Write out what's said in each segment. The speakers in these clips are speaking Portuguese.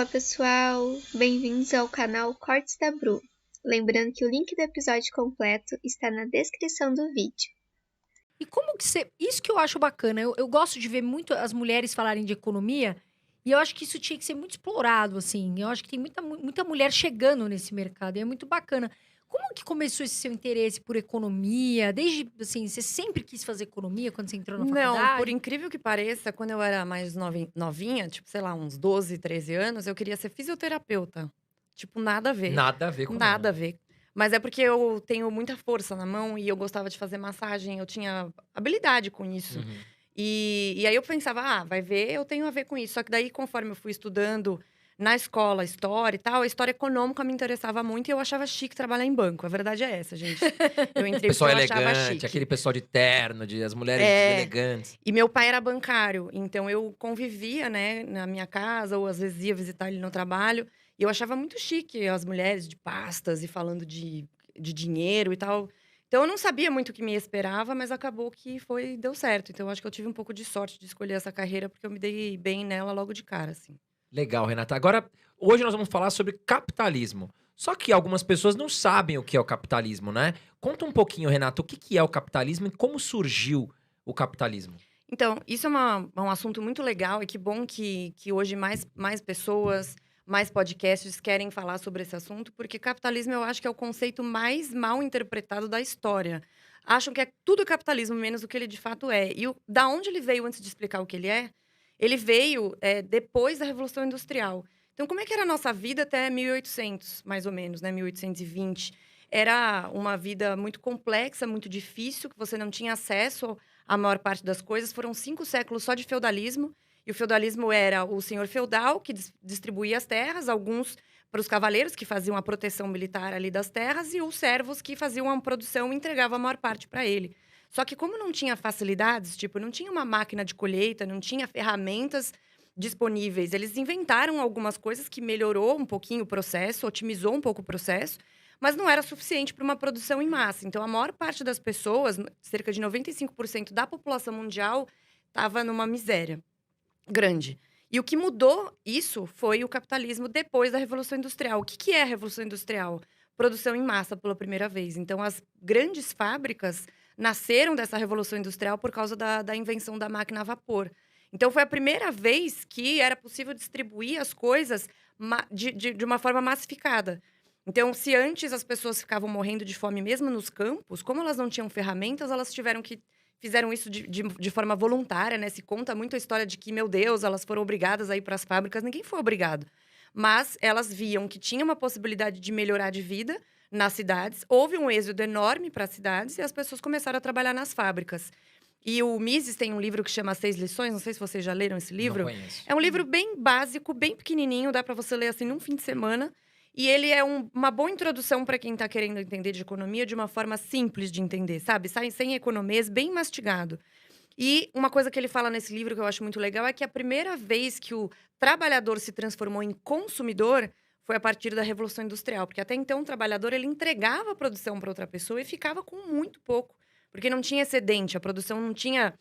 Fala pessoal, bem-vindos ao canal Cortes da Bru. Lembrando que o link do episódio completo está na descrição do vídeo. E como que você. Isso que eu acho bacana. Eu gosto de ver muito as mulheres falarem de economia. E eu acho que isso tinha que ser muito explorado, assim. Eu acho que tem muita mulher chegando nesse mercado. E é muito bacana. Como que começou esse seu interesse por economia? Desde, assim, você sempre quis fazer economia quando você entrou na Não, por faculdade? incrível que pareça, quando eu era mais novinha, tipo, sei lá, uns 12, 13 anos, eu queria ser fisioterapeuta. Tipo, nada a ver. Nada a ver com Nada a nada. ver. Mas é porque eu tenho muita força na mão e eu gostava de fazer massagem, eu tinha habilidade com isso. Uhum. E aí eu pensava, vai ver, eu tenho a ver com isso. Só que daí, conforme eu fui estudando na escola, história e tal, a história econômica me interessava muito e eu achava chique trabalhar em banco. A verdade é essa, gente. Eu entrei porque Pessoal eu achava elegante, chique. aquele pessoal de terno, as mulheres É. elegantes. E meu pai era bancário, então eu convivia, né, na minha casa, ou às vezes ia visitar ele no trabalho. E eu achava muito chique as mulheres de pastas e falando de dinheiro e tal. Então eu não sabia muito o que me esperava, mas acabou que deu certo. Então eu acho que eu tive um pouco de sorte de escolher essa carreira, porque eu me dei bem nela logo de cara, assim. Legal, Renata. Agora, hoje nós vamos falar sobre capitalismo. Só que algumas pessoas não sabem o que é o capitalismo, né? Conta um pouquinho, Renata, o que é o capitalismo e como surgiu o capitalismo? Então, isso é um assunto muito legal e que bom que hoje mais pessoas, mais podcasts querem falar sobre esse assunto, porque capitalismo eu acho que é o conceito mais mal interpretado da história. Acham que é tudo capitalismo, menos o que ele de fato é. E da onde ele veio antes de explicar o que ele veio depois da Revolução Industrial. Então, como é que era a nossa vida até 1800, mais ou menos, né? 1820. Era uma vida muito complexa, muito difícil, que você não tinha acesso a maior parte das coisas. Foram 5 séculos só de feudalismo. E o feudalismo era o senhor feudal, que distribuía as terras, alguns para os cavaleiros, que faziam a proteção militar ali das terras, e os servos, que faziam a produção e entregavam a maior parte para ele. Só que como não tinha facilidades, tipo, não tinha uma máquina de colheita, não tinha ferramentas disponíveis, eles inventaram algumas coisas que melhorou um pouquinho o processo, otimizou um pouco o processo, mas não era suficiente para uma produção em massa. Então, a maior parte das pessoas, cerca de 95% da população mundial, estava numa miséria grande. E o que mudou isso foi o capitalismo depois da Revolução Industrial. O que é a Revolução Industrial? Produção em massa pela primeira vez. Então, as grandes fábricas nasceram dessa Revolução Industrial por causa da invenção da máquina a vapor. Então, foi a primeira vez que era possível distribuir as coisas de uma forma massificada. Então, se antes as pessoas ficavam morrendo de fome mesmo nos campos, como elas não tinham ferramentas, elas fizeram isso de forma voluntária, né? Se conta muito a história de que, meu Deus, elas foram obrigadas a ir para as fábricas. Ninguém foi obrigado. Mas elas viam que tinha uma possibilidade de melhorar de vida nas cidades. Houve um êxodo enorme para as cidades e as pessoas começaram a trabalhar nas fábricas. E o Mises tem um livro que chama 6 Lições. Não sei se vocês já leram esse livro. Não conheço. É um livro bem básico, bem pequenininho. Dá para você ler assim num fim de semana. E ele é uma boa introdução para quem está querendo entender de economia de uma forma simples de entender, sabe? Sai sem economês, bem mastigado. E uma coisa que ele fala nesse livro que eu acho muito legal é que a primeira vez que o trabalhador se transformou em consumidor foi a partir da Revolução Industrial. Porque até então o trabalhador ele entregava a produção para outra pessoa e ficava com muito pouco. Porque não tinha excedente, a produção não tinha...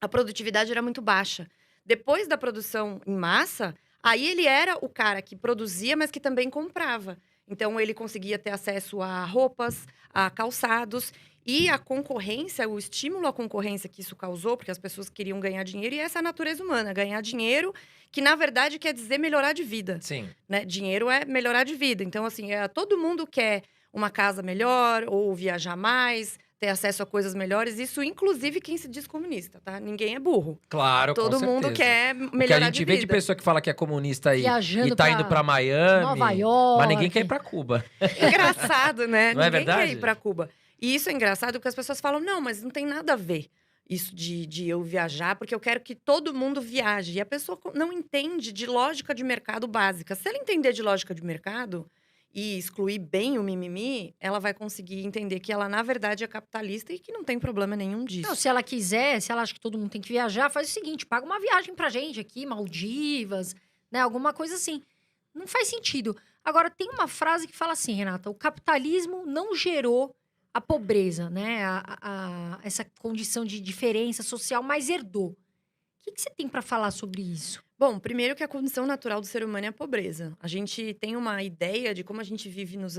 A produtividade era muito baixa. Depois da produção em massa... Aí ele era o cara que produzia, mas que também comprava. Então ele conseguia ter acesso a roupas, a calçados e a concorrência, o estímulo à concorrência que isso causou, porque as pessoas queriam ganhar dinheiro, e essa é a natureza humana, ganhar dinheiro, que na verdade quer dizer melhorar de vida. Sim. Né? Dinheiro é melhorar de vida. Então, assim, todo mundo quer uma casa melhor, ou viajar mais, ter acesso a coisas melhores. Isso, inclusive, quem se diz comunista, tá? Ninguém é burro. Claro, com Todo mundo certeza. quer O que a melhorar gente de vê de vida. pessoa que fala que é comunista e Viajando tá pra indo pra Miami. Nova York. Mas ninguém quer ir pra Cuba. Engraçado, né? Não é Ninguém verdade? quer ir pra Cuba. E isso é engraçado porque as pessoas falam, não, mas não tem nada a ver isso de eu viajar, porque eu quero que todo mundo viaje. E a pessoa não entende de lógica de mercado básica. Se ela entender de lógica de mercado e excluir bem o mimimi, ela vai conseguir entender que ela, na verdade, é capitalista e que não tem problema nenhum disso. Não, se ela quiser, se ela acha que todo mundo tem que viajar, faz o seguinte, paga uma viagem pra gente aqui, Maldivas, né? Alguma coisa assim. Não faz sentido. Agora, tem uma frase que fala assim, Renata, o capitalismo não gerou a pobreza, né? Essa condição de diferença social, mas herdou. O que você tem pra falar sobre isso? Bom, primeiro que a condição natural do ser humano é a pobreza. A gente tem uma ideia de como a gente vive no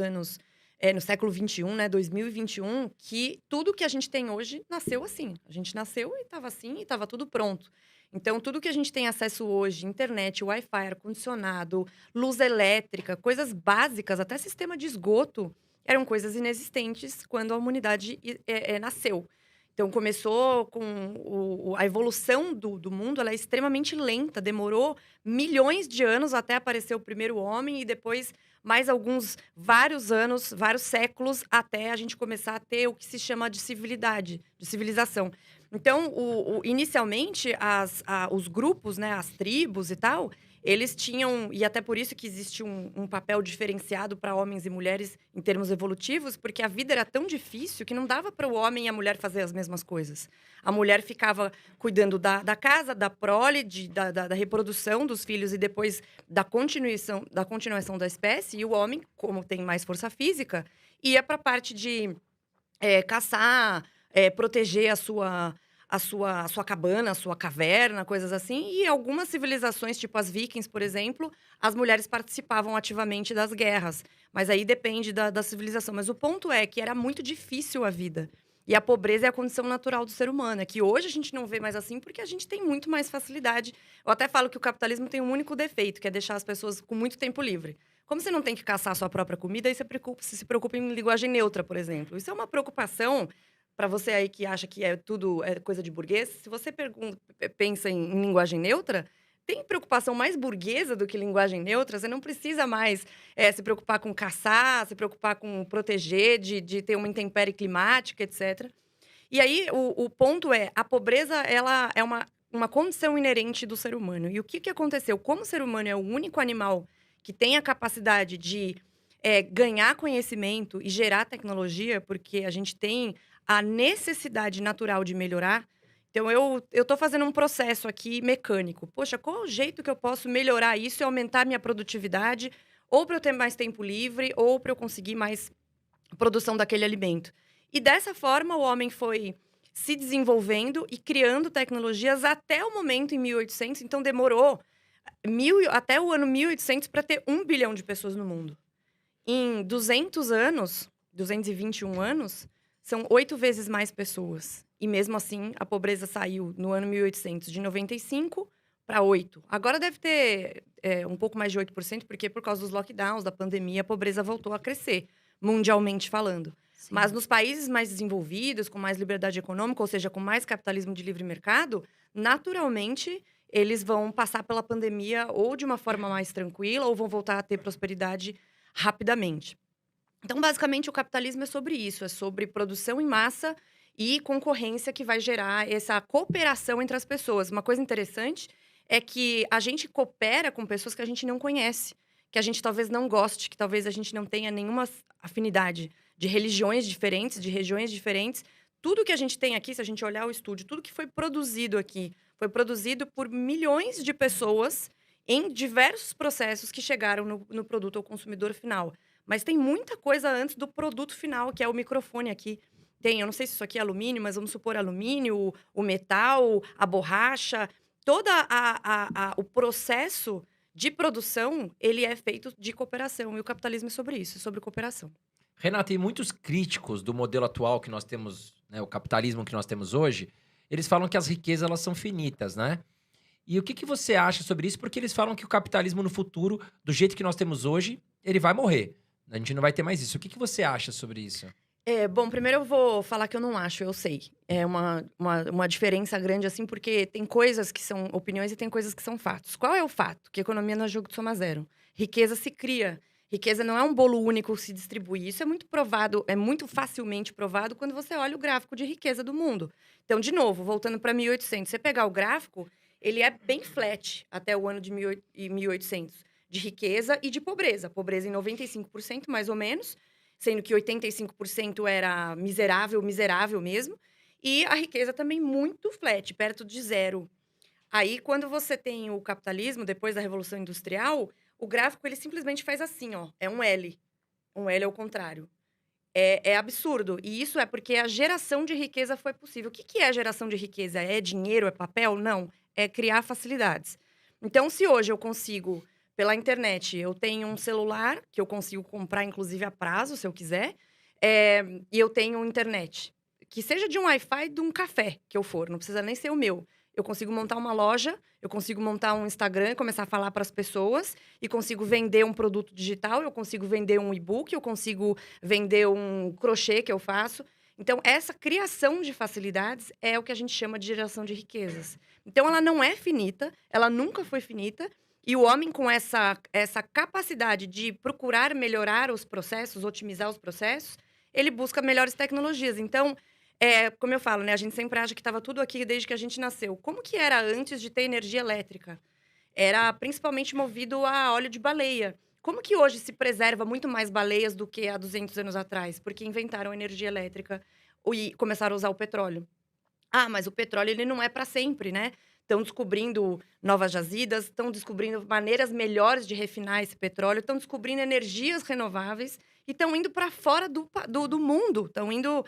século XXI, né, 2021, que tudo que a gente tem hoje nasceu assim. A gente nasceu e estava assim e estava tudo pronto. Então, tudo que a gente tem acesso hoje, internet, Wi-Fi, ar-condicionado, luz elétrica, coisas básicas, até sistema de esgoto, eram coisas inexistentes quando a humanidade nasceu. Então, começou com a evolução do mundo, ela é extremamente lenta, demorou milhões de anos até aparecer o primeiro homem e depois mais vários anos, vários séculos, até a gente começar a ter o que se chama de civilidade, de civilização. Então, inicialmente, os grupos, né, as tribos e tal, eles tinham, e até por isso que existe um papel diferenciado para homens e mulheres em termos evolutivos, porque a vida era tão difícil que não dava para o homem e a mulher fazer as mesmas coisas. A mulher ficava cuidando da casa, da prole, da reprodução dos filhos e depois da continuação da espécie, e o homem, como tem mais força física, ia para a parte de caçar, proteger a sua cabana, a sua caverna, coisas assim. E algumas civilizações, tipo as vikings, por exemplo, as mulheres participavam ativamente das guerras. Mas aí depende da civilização. Mas o ponto é que era muito difícil a vida. E a pobreza é a condição natural do ser humano. É que hoje a gente não vê mais assim porque a gente tem muito mais facilidade. Eu até falo que o capitalismo tem um único defeito, que é deixar as pessoas com muito tempo livre. Como você não tem que caçar a sua própria comida, aí você se preocupa em linguagem neutra, por exemplo. Isso é uma preocupação para você aí que acha que tudo é coisa de burguês. Se você pensa em linguagem neutra, tem preocupação mais burguesa do que linguagem neutra. Você não precisa mais se preocupar com caçar, se preocupar com proteger, de ter uma intempérie climática, etc. E aí, o ponto é, a pobreza, ela é uma condição inerente do ser humano. E o que aconteceu? Como o ser humano é o único animal que tem a capacidade de ganhar conhecimento e gerar tecnologia, porque a gente tem a necessidade natural de melhorar. Então, eu estou fazendo um processo aqui mecânico. Poxa, qual é o jeito que eu posso melhorar isso e aumentar minha produtividade? Ou para eu ter mais tempo livre, ou para eu conseguir mais produção daquele alimento. E dessa forma, o homem foi se desenvolvendo e criando tecnologias até o momento, em 1800. Então, demorou até o ano 1800 para ter 1 bilhão de pessoas no mundo. Em 200 anos, 221 anos, são 8 vezes mais pessoas. E mesmo assim, a pobreza saiu no ano 1800 de 95 para 8. Agora deve ter um pouco mais de 8%, porque por causa dos lockdowns, da pandemia, a pobreza voltou a crescer, mundialmente falando. Sim. Mas nos países mais desenvolvidos, com mais liberdade econômica, ou seja, com mais capitalismo de livre mercado, naturalmente, eles vão passar pela pandemia ou de uma forma mais tranquila, ou vão voltar a ter prosperidade rapidamente. Então, basicamente, o capitalismo é sobre isso, é sobre produção em massa e concorrência que vai gerar essa cooperação entre as pessoas. Uma coisa interessante é que a gente coopera com pessoas que a gente não conhece, que a gente talvez não goste, que talvez a gente não tenha nenhuma afinidade, de religiões diferentes, de regiões diferentes. Tudo que a gente tem aqui, se a gente olhar o estúdio, tudo que foi produzido aqui, foi produzido por milhões de pessoas em diversos processos que chegaram no produto ao consumidor final. Mas tem muita coisa antes do produto final, que é o microfone aqui. Eu não sei se isso aqui é alumínio, mas vamos supor alumínio, o metal, a borracha. Todo o processo de produção, ele é feito de cooperação. E o capitalismo é sobre isso, é sobre cooperação. Renata, e muitos críticos do modelo atual que nós temos, né, o capitalismo que nós temos hoje, eles falam que as riquezas elas são finitas, né? E o que você acha sobre isso? Porque eles falam que o capitalismo no futuro, do jeito que nós temos hoje, ele vai morrer. A gente não vai ter mais isso. O que você acha sobre isso? Bom, primeiro eu vou falar que eu não acho, eu sei. É uma diferença grande, assim, porque tem coisas que são opiniões e tem coisas que são fatos. Qual é o fato? Que economia não é jogo de soma zero. Riqueza se cria. Riqueza não é um bolo único que se distribui. Isso é muito provado, é muito facilmente provado quando você olha o gráfico de riqueza do mundo. Então, de novo, voltando para 1800, você pegar o gráfico, ele é bem flat até o ano de 1800, de riqueza e de pobreza. Pobreza em 95%, mais ou menos, sendo que 85% era miserável mesmo. E a riqueza também muito flat, perto de zero. Aí, quando você tem o capitalismo, depois da Revolução Industrial, o gráfico, ele simplesmente faz assim, ó. É um L. Um L ao contrário. É absurdo. E isso é porque a geração de riqueza foi possível. O que é a geração de riqueza? É dinheiro? É papel? Não. É criar facilidades. Então, se hoje eu consigo, pela internet, eu tenho um celular que eu consigo comprar, inclusive, a prazo, se eu quiser, e eu tenho internet, que seja de um Wi-Fi de um café que eu for, não precisa nem ser o meu. Eu consigo montar uma loja, eu consigo montar um Instagram, começar a falar para as pessoas, e consigo vender um produto digital, eu consigo vender um e-book, eu consigo vender um crochê que eu faço. Então, essa criação de facilidades é o que a gente chama de geração de riquezas. Então, ela não é finita, ela nunca foi finita, e o homem com essa capacidade de procurar melhorar os processos, otimizar os processos, ele busca melhores tecnologias. Então, como eu falo, né, a gente sempre acha que estava tudo aqui desde que a gente nasceu. Como que era antes de ter energia elétrica? Era principalmente movido a óleo de baleia. Como que hoje se preserva muito mais baleias do que há 200 anos atrás? Porque inventaram energia elétrica e começaram a usar o petróleo. Ah, mas o petróleo ele não é para sempre, né? Estão descobrindo novas jazidas, estão descobrindo maneiras melhores de refinar esse petróleo, estão descobrindo energias renováveis e estão indo para fora do mundo, estão indo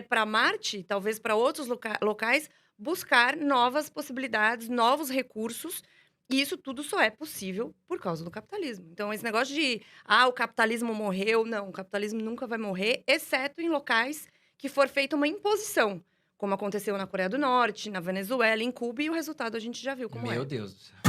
para Marte, talvez para outros locais, buscar novas possibilidades, novos recursos. E isso tudo só é possível por causa do capitalismo. Então, esse negócio de, o capitalismo morreu, não, o capitalismo nunca vai morrer, exceto em locais que for feita uma imposição, como aconteceu na Coreia do Norte, na Venezuela, em Cuba, e o resultado a gente já viu como é. Meu Deus do céu.